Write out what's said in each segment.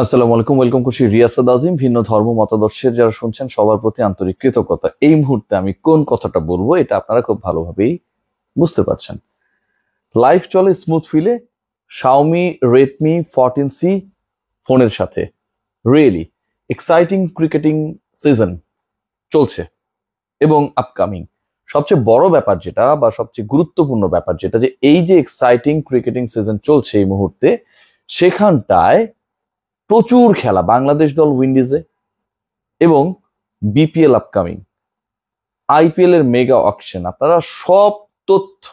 আসসালামু আলাইকুম, ওয়েলকাম করছি রিয়াসাদ আজিম। ভিন্ন ধর্ম মতাদর্শের যারা শুনছেন সবার প্রতি আন্তরিক কৃতজ্ঞতা। এই মুহূর্তে আমি কোন কথাটা বলবো এটা আপনারা খুব ভালোভাবেই বুঝতে পারছেন। লাইফ চলে স্মুথ ফিলে শাওমি রেডমি 14C ফোনের সাথে। রিয়েলি এক্সাইটিং ক্রিকেটিং সিজন চলছে এবং আপকামিং। সবচেয়ে বড় ব্যাপার যেটা বা সবচেয়ে গুরুত্বপূর্ণ ব্যাপার যেটা, যে এই যে এক্সাইটিং ক্রিকেটিং সিজন চলছে এই মুহূর্তে, সেখানটায় প্রচুর খেলা বাংলাদেশ দল উইন্ডিজে এবং বিপিএল আপকামিং, আইপিএল এর মেগা অকশন। আপনারা সব তথ্য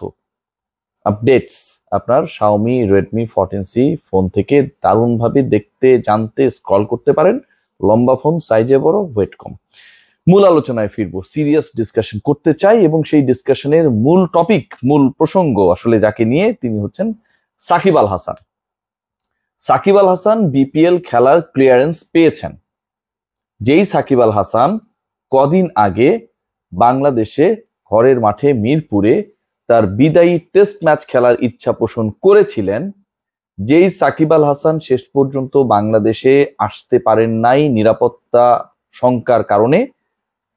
আপডেটস আপনার শাওমি রেডমি 14C ফোন থেকে দারুণভাবে দেখতে, জানতে, স্ক্রল করতে পারেন। লম্বা ফোন, সাইজে বড়, ওয়েট কম। মূল আলোচনায় ফিরবো, সিরিয়াস ডিসকাশন করতে চাই এবং সেই ডিসকাশনের মূল টপিক, মূল প্রসঙ্গ আসলে যাকে নিয়ে, তিনি হচ্ছেন সাকিব আল হাসান। সাকিব আল হাসান বিপিএল খেলার ক্লিয়ারেন্স পেয়েছেন। যেই সাকিব আল হাসান কদিন আগে বাংলাদেশে ঘরের মাঠে মিরপুরে তার বিদায়ী টেস্ট ম্যাচ খেলার ইচ্ছা পোষণ করেছিলেন, যেই সাকিব আল হাসান শেষ পর্যন্ত বাংলাদেশে আসতে পারেন নাই নিরাপত্তা শঙ্কার কারণে,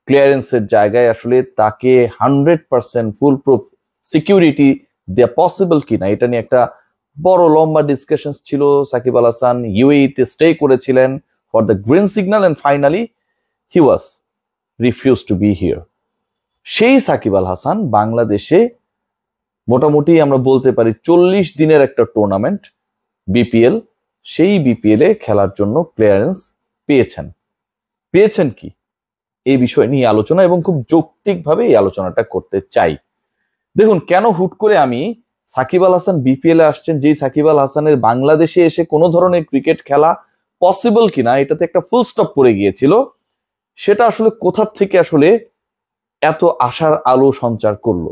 ক্লিয়ারেন্সের জায়গায় আসলে তাকে 100% ফুল প্রুফ সিকিউরিটি দেয়া পসিবল কিনা এটা নিয়ে একটা বড় লম্বা ডিসকাশন ছিল। সাকিব আল হাসান ইউএইতে স্টে করেছিলেন for the green signal and finally he was refuse to be here. সেই সাকিব আল হাসান বাংলাদেশে মোটামুটি আমরা বলতে পারি 40 দিনের একটা টুর্নামেন্ট বিপিএল, সেই বিপিএল এ খেলার জন্য ক্লিয়ারেন্স পেয়েছেন কি এই বিষয় নিয়ে আলোচনা, এবং খুব যৌক্তিকভাবে এই আলোচনাটা করতে চাই। দেখুন, কেন হুট করে আমি সাকিব আল হাসান বিপিএল এ আসছেন, যেই সাকিব আল হাসানের বাংলাদেশে এসে কোনো ধরনের ক্রিকেট খেলা পসিবল কিনা এটাতে একটা ফুল স্টপ পড়ে গিয়েছিল, সেটা আসলে কোথার থেকে আসলে এত আশার আলো সঞ্চার করলো,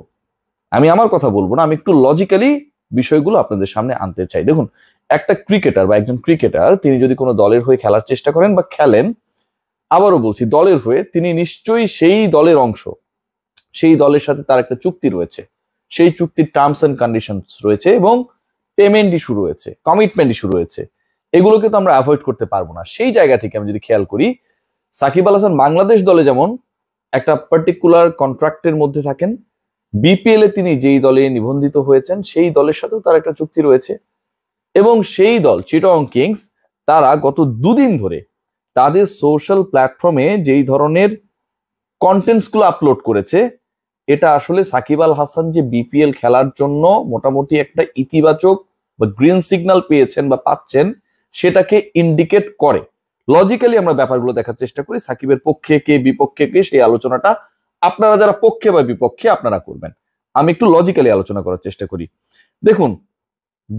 আমি আমার কথা বলবো না, আমি একটু লজিক্যালি বিষয়গুলো আপনাদের সামনে আনতে চাই। দেখুন, একটা ক্রিকেটার বা একজন ক্রিকেটার তিনি যদি কোনো দলের হয়ে খেলার চেষ্টা করেন বা খেলেন, আবারও বলছি দলের হয়ে, তিনি নিশ্চয়ই সেই দলের অংশ, সেই দলের সাথে তার একটা চুক্তি রয়েছে, সেই চুক্তির টার্মস এন্ড কন্ডিশন রয়েছে এবং পেমেন্ট ইস্যু রয়েছে, কমিটমেন্ট ইস্যু রয়েছে। এগুলোকে তো আমরা অ্যাভয়েড করতে পারবো না। সেই জায়গা থেকে আমি যদি খেয়াল করি, সাকিব আল হাসান বাংলাদেশ দলে যেমন একটা পার্টিকুলার কন্ট্রাক্টের মধ্যে থাকেন, বিপিএল এ তিনি যেই দলে নিবন্ধিত হয়েছেন সেই দলের সাথেও তার একটা চুক্তি রয়েছে এবং সেই দল চিটাগং কিংস, তারা গত দুদিন ধরে তাদের সোশ্যাল প্ল্যাটফর্মে যেই ধরনের কন্টেন্টস গুলো আপলোড করেছে, এটা আসলে সাকিব আল হাসান যে বিপিএল খেলার জন্য মোটামুটি একটা ইতিবাচক বা গ্রিন সিগন্যাল পেয়েছেন বা পাচ্ছেন, সেটাকে ইন্ডিকেট করে। লজিক্যালি আমরা ব্যাপারগুলো দেখার চেষ্টা করি, সাকিবের পক্ষে কে বিপক্ষে কে, সেই আলোচনাটা আপনারা যারা পক্ষে বা বিপক্ষে আপনারা করবেন, আমি একটু লজিক্যালি আলোচনা করার চেষ্টা করি। দেখুন,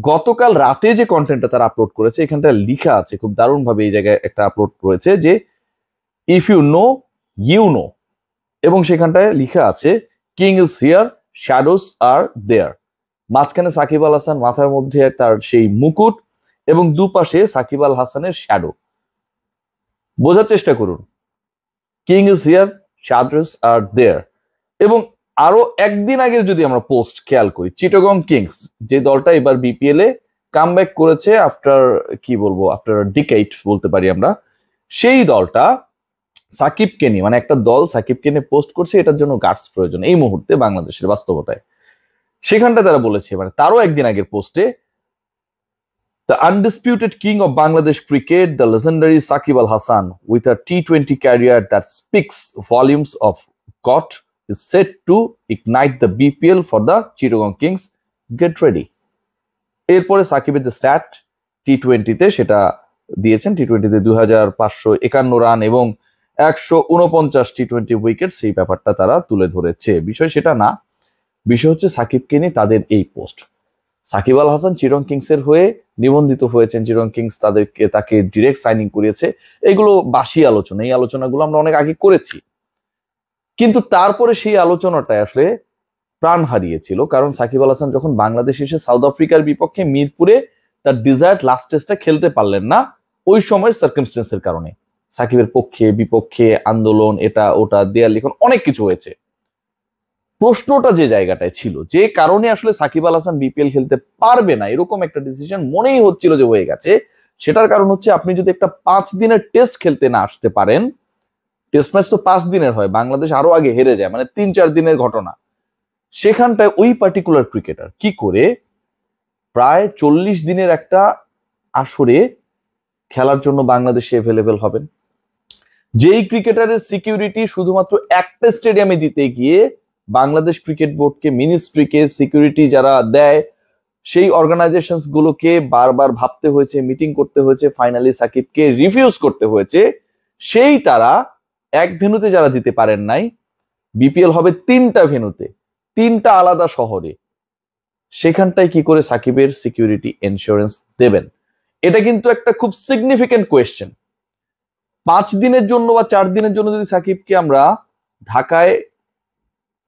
গতকাল রাতে যে কন্টেন্টটা তারা আপলোড করেছে, এখানটা লিখা আছে খুব দারুণ ভাবে, এই জায়গায় একটা আপলোড রয়েছে যে if you know you know, এবং সেখানটায় লিখা আছে king is here, shadows are there. মাঝখানে সাকিব আল হাসান, মাথার মধ্যে তার সেই মুকুট এবং দুপাশে সাকিব আল হাসানের শ্যাডো। বোঝার চেষ্টা করুন, king is here, shadows are দেয়ার। এবং আরো একদিন আগের যদি আমরা পোস্ট খেয়াল করি, চিটাগং কিংস যে দলটা এবার বিপিএল এ কামব্যাক করেছে আফটার, কি বলবো, আফটার ডিকেড বলতে পারি আমরা, সেই দলটা সাকিবকে নিয়ে, মানে একটা দল সাকিবকে নিয়ে পোস্ট করছে, এটার জন্য গার্ডস প্রয়োজন এই মুহূর্তে বাংলাদেশের বাস্তবতায়। সেখানটা তারা বলেছে, মানে তারও একদিন আগের পোস্টে, the undisputed king of Bangladesh cricket, the legendary Shakib Al Hasan with a টি-20 career that speaks volumes of got is set to ignite the BPL for the Chittagong Kings. Get ready. এরপরে সাকিবের যে স্ট্যাট টি-20-তে সেটা দিয়েছেন, টি-20-তে 2551 রান এবং 149 টি-20 উইকেট, সেই ব্যাপারটা তারা তুলে ধরেছে। বিষয় সেটা না, বিষয় হচ্ছে সাকিবকে নিয়ে তাদের এই পোস্ট। সাকিব আল হাসান চিটাগং কিংস এর হয়ে নিবন্ধিত হয়েছেন, চিটাগং কিংস তাকে ডিরেক্ট সাইনিং করিয়েছে। এগুলো বাসি আলোচনা, এই আলোচনাগুলো আমরা অনেক আগে করেছি, কিন্তু তারপরে সেই আলোচনাটায় আসলে প্রাণ হারিয়েছিল, কারণ সাকিব আল হাসান যখন বাংলাদেশে এসে সাউথ আফ্রিকার বিপক্ষে মিরপুরে তার ডিজায়ার্ড লাস্ট টেস্টটা খেলতে পারলেন না, ওই সময়ের সার্কামস্টেন্সের কারণে। সাকিবের পক্ষে বিপক্ষে আন্দোলন, এটা ওটা, দেয়াল লিখন, অনেক কিছু হয়েছে। প্রশ্নটা যে জায়গাটায় ছিল, যে কারণে আসলে সাকিব আল হাসান বিপিএল খেলতে পারবে না এরকম একটা ডিসিশন মনেই হচ্ছিল যে হয়ে গেছে, সেটার কারণ হচ্ছে আপনি যদি একটা 5 দিনের টেস্ট খেলতে না আসতে পারেন, টেস্ট ম্যাচ তো 5 দিনের হয়, বাংলাদেশ আরো আগে হেরে যায়, মানে 3-4 দিনের ঘটনা, সেখানটায় ওই পার্টিকুলার ক্রিকেটার কি করে প্রায় 40 দিনের একটা আসরে খেলার জন্য বাংলাদেশে অ্যাভেলেবেল হবেন? যেই ক্রিকেটারের সিকিউরিটি শুধুমাত্র একটা স্টেডিয়ামে দিতে গিয়ে বাংলাদেশ ক্রিকেট বোর্ডকে, মিনিস্ট্রিকে সিকিউরিটি যারা দেয় সেই অর্গানাইজেশনস গুলোকে বারবার ভাবতে হয়েছে, মিটিং করতে হয়েছে, ফাইনালি সাকিবকে রিফিউজ করতে হয়েছে, সেই তারা এক ভেন্যুতে যারা দিতে পারেন নাই, বিপিএল হবে 3টা ভেন্যুতে, 3টা আলাদা শহরে, সেখানটায় কি করে সাকিবের সিকিউরিটি ইন্স্যুরেন্স দেবেন? এটা কিন্তু একটা খুব সিগনিফিকেন্ট কোয়েশ্চেন। 5 দিনের জন্য বা 4 দিনের জন্য যদি সাকিবকে আমরা ঢাকায়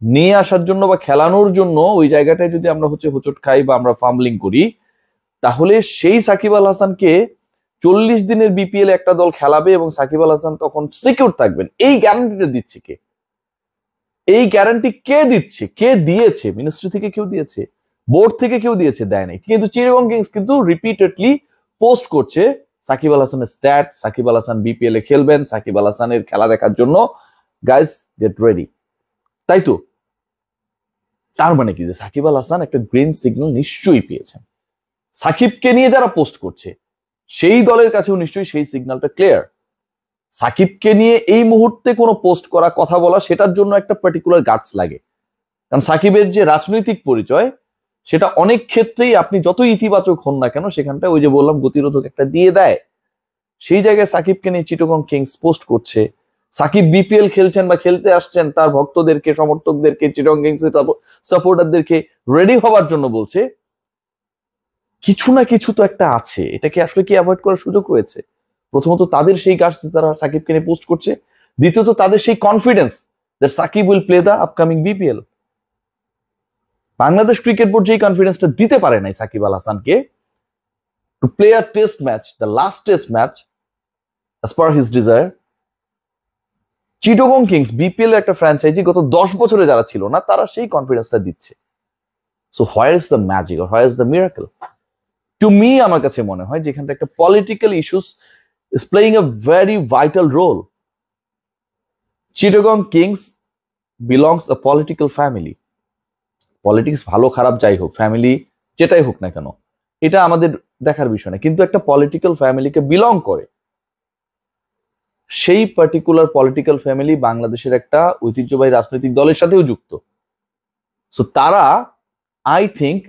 নিয়ে আসার জন্য বা খেলানোর জন্য ওই জায়গাটায় যদি আমরা হোঁচট খাই বা আমরা ফাম্বলিং করি, তাহলে সেই সাকিব আল হাসানকে 40 দিনের বিপিএল একটা দল খেলাবে এবং সাকিব আল হাসান তখন সিকিউর থাকবেন, এই গ্যারান্টিটা দিচ্ছে কে? এই গ্যারান্টি কে দিচ্ছে? কে দিয়েছে? মিনিস্ট্রি থেকে কেউ দিয়েছে? বোর্ড থেকে কেউ দিয়েছে? দেয় নাই। কিন্তু চিটাগং কিংস কিন্তু রিপিটেডলি পোস্ট করছে সাকিব আল হাসানের স্ট্যাট, সাকিব আল হাসান বিপিএল এ খেলবেন, সাকিব আল হাসানের খেলা দেখার জন্য গাইস গেট রেডি। তাই তো? তার মানে কি যে সাকিব আল হাসান একটা গ্রিন সিগন্যাল নিশ্চয়ই পেয়েছেন। সাকিবকে নিয়ে যারা পোস্ট করছে সেই দলের কাছেও নিশ্চয়ই সেই সিগন্যালটা ক্লিয়ার। সাকিবকে নিয়ে এই মুহূর্তে কোনো পোস্ট করা, কথা বলা, সেটার জন্য একটা পার্টিকুলার গাটস লাগে। কারণ সাকিবের যে রাজনৈতিক পরিচয় সেটা অনেক ক্ষেত্রেই আপনি যতই ইতিবাচক হন না কেন সেখানটায় ওই যে বললাম গতিরোধক একটা দিয়ে দেয়। সেই জায়গায় সাকিবকে নিয়ে চিটাগং কিংস পোস্ট করছে, সাকিব বিপিএল খেলছেন বা খেলতে আসছেন তার ভক্তদেরকে, সমর্থকদেরকে, চিটাগং কিংস সাপোর্টারদেরকে রেডি হওয়ার জন্য বলছে। কিছু না কিছু তো একটা আছে, এটাকে আসলে কি অ্যাভয়েড করার সুযোগ রয়েছে? প্রথমত তাদের সেই গার্ডস তারা সাকিবকে নিয়ে পোস্ট করছে, দ্বিতীয়ত তাদের সেই confidence that Shakib will play the upcoming BPL. Bangladesh cricket board যেই কনফিডেন্সটা দিতে পারে নাই সাকিব আল হাসানকে to play a test match, the last test match as per his desire, Chittagong kings BPL একটা ফ্র্যাঞ্চাইজি গত 10 বছরে যারা ছিল না তারা সেই কনফিডেন্সটা দিচ্ছে। So where is the magic or where is the miracle? To me আমার কাছে মনে হয় যেখানটা একটা political issues is playing a very vital role. Chittagong kings belongs a political family. Politics ভালো খারাপ যাই হোক, ফ্যামিলি যেটাই হোক না কেন, এটা আমাদের দেখার বিষয় না, কিন্তু একটা পলিটিক্যাল ফ্যামিলিকে বিলং করে। সেই পার্টিকুলার পলিটিক্যাল ফ্যামিলি বাংলাদেশের একটা ঐতিহ্যবাহী রাজনৈতিক দলের সাথেও যুক্ত। সো তারা, I think,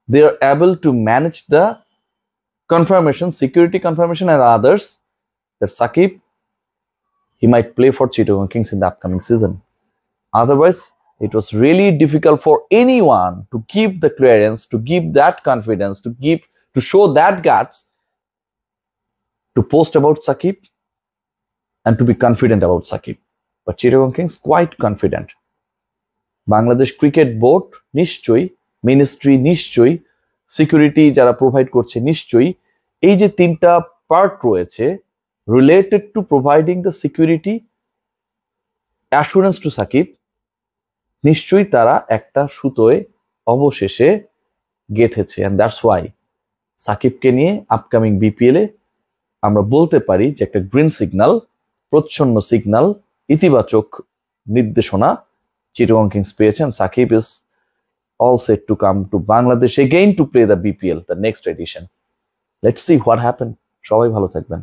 they are able to manage the confirmation, security confirmation and others that Sakib, he might play for Chittagong Kings in the upcoming season. Otherwise, it was really difficult for anyone to give the clearance, to give that confidence, to show that guts, to post about Sakib and to be confident about Sakib. But Chittagong Kings quite confident. Bangladesh Cricket Board নিশ্চয়ই, ministry নিশ্চয়ই, security যারা provide করছে নিশ্চয়ই, এই যে 3টা part রয়েছে related to providing the security assurance to Shakib, নিশ্চয়ই তারা একটা সুতোয় অবশেষে গেঁথেছে। অ্যান্ড দ্যাটস ওয়াই সাকিবকে নিয়ে আপকামিং বিপিএল এ আমরা বলতে পারি যে একটা গ্রিন সিগন্যাল, প্রচ্ছন্ন সিগন্যাল, ইতিবাচক নির্দেশনা চিটাগং কিংস পেয়েছেন। Shakib is all set to come to Bangladesh again to play the BPL, the next edition. Let's see what happens. সবাই ভালো থাকবেন।